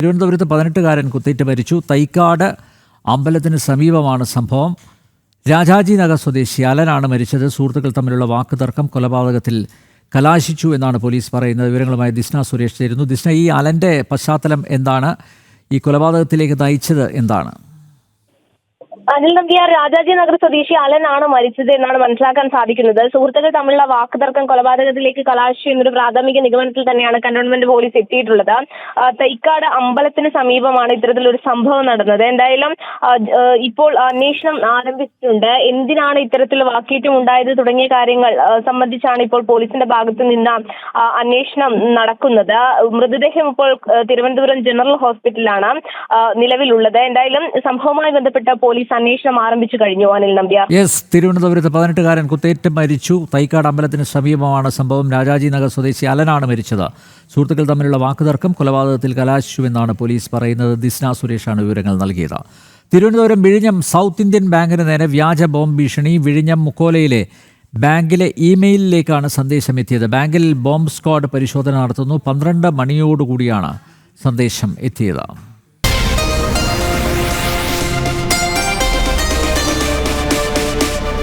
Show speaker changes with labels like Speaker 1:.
Speaker 1: തിരുവനന്തപുരത്ത് 18-കാരൻ കുത്തേറ്റ് മരിച്ചു. തൈക്കാട് അമ്പലത്തിന് സമീപമാണ് സംഭവം. രാജാജി നഗർ സ്വദേശി അലനാണ് മരിച്ചത്. സുഹൃത്തുക്കൾ തമ്മിലുള്ള വാക്കുതർക്കം കൊലപാതകത്തിൽ കലാശിച്ചു എന്നാണ് പോലീസ് പറയുന്നത്. വിവരങ്ങളുമായി ദിസ്ന സുരേഷ് ചേരുന്നു. ദിസ്ന, ഈ അലന്റെ പശ്ചാത്തലം എന്താണ്? ഈ കൊലപാതകത്തിലേക്ക് നയിച്ചത് എന്താണ്?
Speaker 2: അനിൽ നമ്പ്യാർ രാജാജി നഗർ സ്വദേശി അലനാണ് മരിച്ചത് എന്നാണ് മനസ്സിലാക്കാൻ സാധിക്കുന്നത്. സുഹൃത്തുക്കൾ തമ്മിലുള്ള വാക്കുതർക്കം കൊലപാതകത്തിലേക്ക് കലാശിച്ചു എന്നൊരു പ്രാഥമിക നിഗമനത്തിൽ തന്നെയാണ് കന്റോൺമെന്റ് പോലീസ് എത്തിയിട്ടുള്ളത്. തൈക്കാട് അമ്പലത്തിന് സമീപമാണ് ഇത്തരത്തിലൊരു സംഭവം നടന്നത്. എന്തായാലും ഇപ്പോൾ അന്വേഷണം ആരംഭിച്ചിട്ടുണ്ട്. എന്തിനാണ് ഇത്തരത്തിൽ വാക്കേറ്റം ഉണ്ടായത് തുടങ്ങിയ കാര്യങ്ങൾ സംബന്ധിച്ചാണ് ഇപ്പോൾ പോലീസിന്റെ ഭാഗത്തു നിന്ന് അന്വേഷണം നടക്കുന്നത്. മൃതദേഹം ഇപ്പോൾ തിരുവനന്തപുരം ജനറൽ ഹോസ്പിറ്റലിലാണ് നിലവിലുള്ളത്. എന്തായാലും സംഭവവുമായി ബന്ധപ്പെട്ട പോലീസ് അന്വേഷണം ആരംഭിച്ചു കഴിഞ്ഞു. അനിൽ നമ്പ്യാർ.
Speaker 1: തിരുവനന്തപുരത്ത് 18-കാരൻ കുത്തേറ്റ് മരിച്ചു. തൈക്കാട് അമ്പലത്തിന് സമീപമാണ് സംഭവം. രാജാജി നഗർ സ്വദേശി അലനാണ് മരിച്ചത്. സുഹൃത്തുക്കൾ തമ്മിലുള്ള വാക്കുതർക്കം കൊലപാതകത്തിൽ കലാശിച്ചുവെന്നാണ് പോലീസ് പറയുന്നത്. ദിസ്ന സുരേഷാണ് വിവരങ്ങൾ നൽകിയത്. തിരുവനന്തപുരം വിഴിഞ്ഞം സൗത്ത് ഇന്ത്യൻ ബാങ്കിന് നേരെ വ്യാജ ബോംബ് ഭീഷണി. വിഴിഞ്ഞം മുക്കോലയിലെ ബാങ്കിലെ ഇമെയിലിലേക്കാണ് സന്ദേശം എത്തിയത്. ബാങ്കിൽ ബോംബ് സ്ക്വാഡ് പരിശോധന നടത്തുന്നു. 12 മണിയോടുകൂടിയാണ് സന്ദേശം എത്തിയത്.